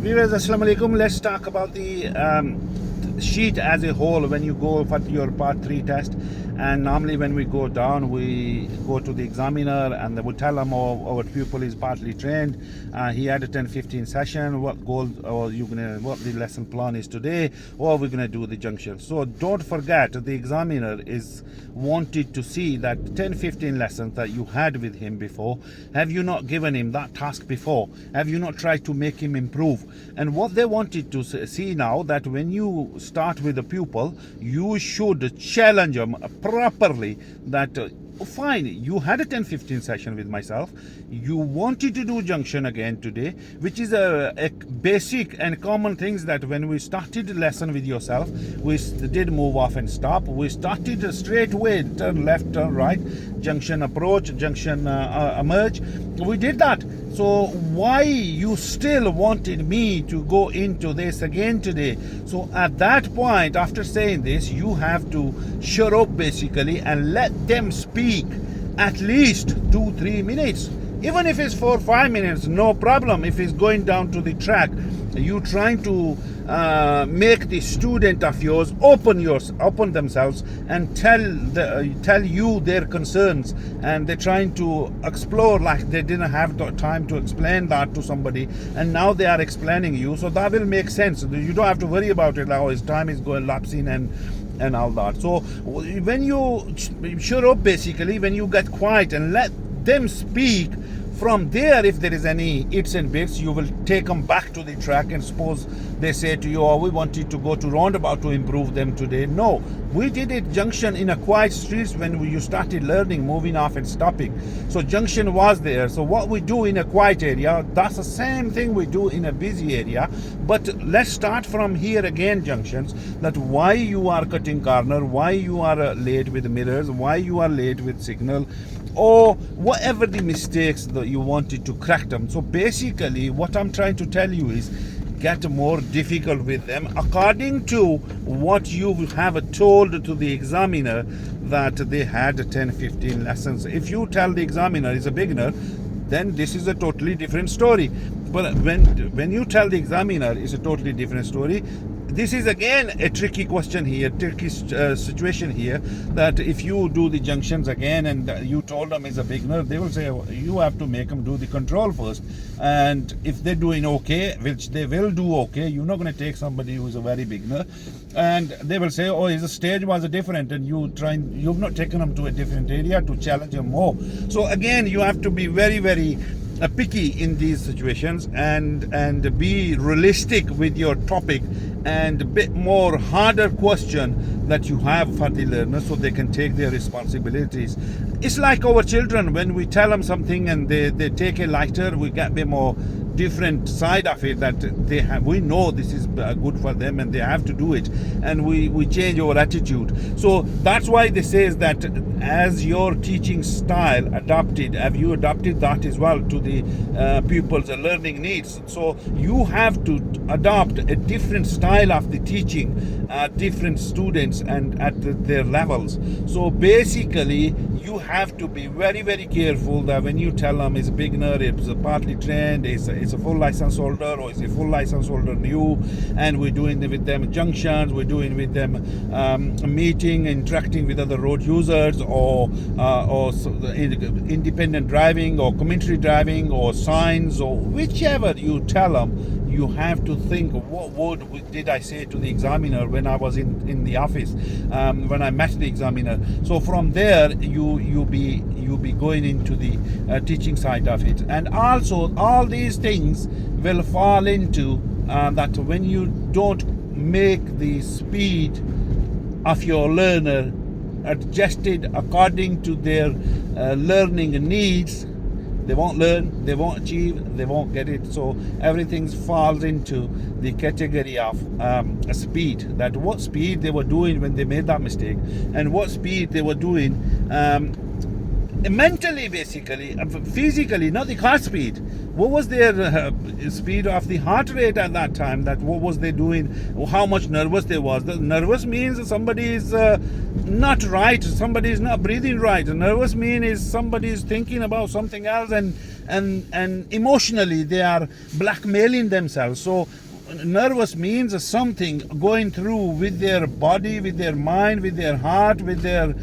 Viewers, Assalamu alaikum. Let's talk about the sheet as a whole when you go for your part 3 test. And normally when we go down, we go to the examiner and they would tell them, oh, our pupil is partly trained. He had a 10-15 session. What goal or what the lesson plan is today, or we're gonna do the junction. So don't forget, the examiner is wanted to see that 10-15 lessons that you had with him before. Have you not given him that task before? Have you not tried to make him improve? And what they wanted to see now, that when you start with a pupil, you should challenge them properly that fine, you had a 10-15 session with myself, you wanted to do junction again today, which is a basic and common things that when we started the lesson with yourself, we did move off and stop. We started straight away, turn left, turn right, junction approach, junction emerge. We did that. So why you still wanted me to go into this again today? So at that point, after saying this, you have to shut up basically and let them speak at least 2-3 minutes. Even if it's 4-5 minutes, no problem. If it's going down to the track, you trying to make the student of yours open themselves and tell you their concerns, and they're trying to explore like they didn't have the time to explain that to somebody, and now they are explaining you. So that will make sense. You don't have to worry about it like, oh, his time is going lapsing and all that. So when you shut up basically, when you get quiet and let them speak, from there, if there is any its and bits, you will take them back to the track, and suppose they say to you, oh, we wanted to go to roundabout to improve them today. No, we did it junction in a quiet streets when you started learning, moving off and stopping. So junction was there. So what we do in a quiet area, that's the same thing we do in a busy area. But let's start from here again, junctions, that why you are cutting corner, why you are late with mirrors, why you are late with signal, or whatever the mistakes that you wanted to correct them. So basically what I'm trying to tell you is get more difficult with them according to what you have told to the examiner that they had 10-15 lessons. If you tell the examiner is a beginner, then this is a totally different story. But when you tell the examiner it's a totally different story, this is again a tricky question here, tricky situation here, that if you do the junctions again and you told them is a beginner, they will say, oh, you have to make them do the control first. And if they're doing okay, which they will do okay, you're not going to take somebody who is a very beginner, and they will say, oh, his stage was different, and you've not taken them to a different area to challenge them more. So again, you have to be very, very picky in these situations and be realistic with your topic, and a bit more harder question that you have for the learners so they can take their responsibilities. It's like our children, when we tell them something and they take it lighter, we get a bit more different side of it, that we know this is good for them and they have to do it, and we change our attitude. So that's why they say that as your teaching style adapted, have you adapted that as well to the pupils' learning needs? So you have to adopt a different style of the teaching, different students and at their levels. So basically you have to be very, very careful that when you tell them it's a beginner, it's a partly trained, it's a full license holder, or it's a full license holder new, and we're doing with them junctions, we're doing with them meeting, interacting with other road users, or independent driving, or commentary driving, or signs, or whichever you tell them, you have to think, what word did I say to the examiner when I was in the office, when I met the examiner. So from there you be going into the teaching side of it. And also all these things will fall into that when you don't make the speed of your learner adjusted according to their learning needs, they won't learn, they won't achieve, they won't get it. So everything falls into the category of speed, that what speed they were doing when they made that mistake, and what speed they were doing mentally, basically, physically, not the car speed. What was their speed of the heart rate at that time? That what was they doing? How much nervous they was? The nervous means somebody is not right. Somebody is not breathing right. Nervous means is somebody is thinking about something else, and and emotionally they are blackmailing themselves. So nervous means something going through with their body, with their mind, with their heart, with their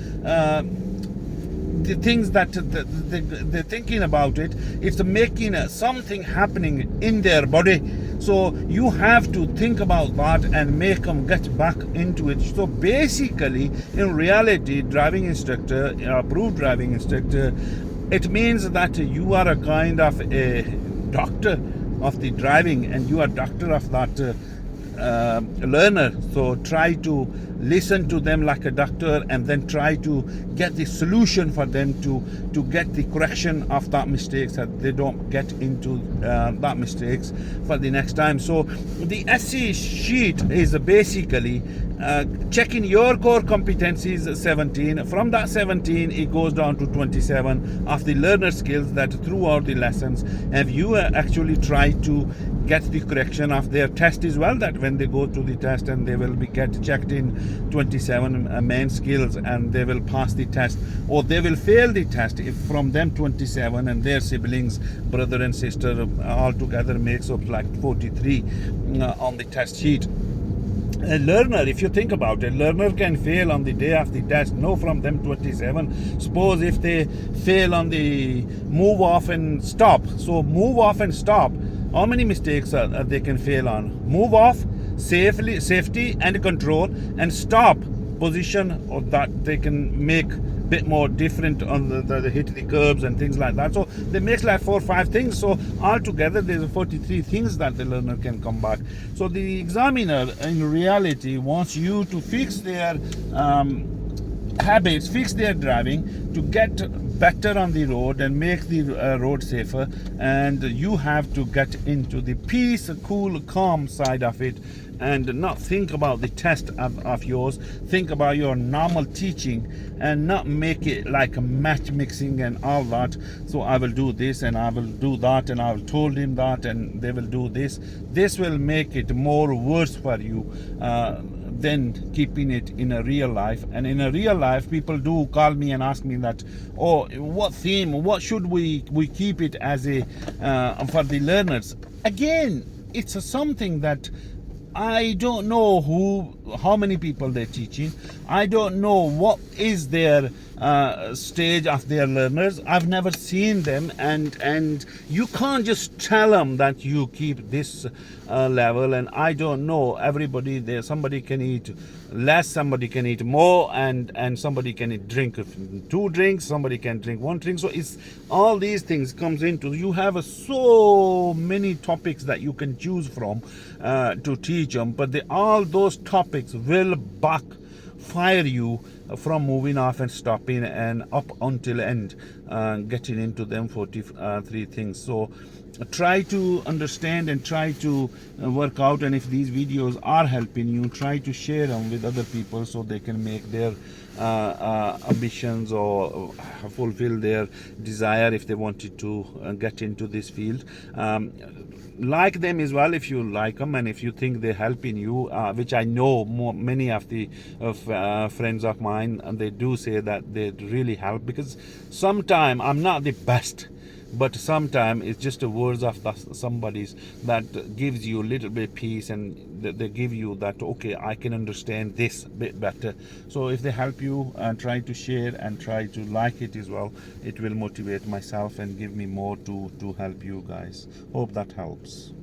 the things that they're thinking about it. It's making something happening in their body. So you have to think about that and make them get back into it. So basically, in reality, driving instructor, approved driving instructor, it means that you are a kind of a doctor of the driving, and you are doctor of that learner. So try to listen to them like a doctor, and then try to get the solution for them to get the correction of that mistakes, that they don't get into that mistakes for the next time. So the SC sheet is basically checking your core competencies 17. From that 17 it goes down to 27 of the learner skills, that throughout the lessons have you actually tried to get the correction of their test as well, that when they go to the test and they will be get checked in 27 main skills, and they will pass the test or they will fail the test if from them 27 and their siblings, brother and sister, all together makes up like 43 on the test sheet. A learner, if you think about it, learner can fail on the day of the test. No, from them 27. Suppose if they fail on the move off and stop. So move off and stop. How many mistakes they can fail on? Move off, safety and control, and stop position, or that they can make bit more different on the hit the curbs and things like that. So they make like 4 or 5 things. So altogether there's 43 things that the learner can come back. So the examiner in reality wants you to fix their habits, fix their driving, to get better on the road and make the road safer. And you have to get into the peace, cool, calm side of it, and not think about the test of yours. Think about your normal teaching, and not make it like a match mixing and all that. So I will do this and I will do that, and I will told him that, and they will do this. This will make it more worse for you than keeping it in a real life. And in a real life, people do call me and ask me that, oh, what theme, what should we keep it as a for the learners? Again, it's something that I don't know how many people they're teaching. I don't know what is their stage of their learners. I've never seen them, and you can't just tell them that you keep this level. And I don't know, everybody there, somebody can eat less, somebody can eat more, and somebody can drink 2 drinks, somebody can drink 1 drink. So it's all these things comes into, you have so many topics that you can choose from to teach them, but all those topics will backfire you from moving off and stopping and up until end, getting into them 43 things. So try to understand and try to work out, and if these videos are helping you, try to share them with other people so they can make their ambitions or fulfill their desire if they wanted to get into this field. Like them as well if you like them, and if you think they're helping you, which I know many of the friends of mine, and they do say that they really help, because sometimes I'm not the best, but sometimes it's just the words of somebody's that gives you a little bit of peace, and they give you that, okay, I can understand this bit better. So if they help you, try to share and try to like it as well. It will motivate myself and give me more to help you guys. Hope that helps.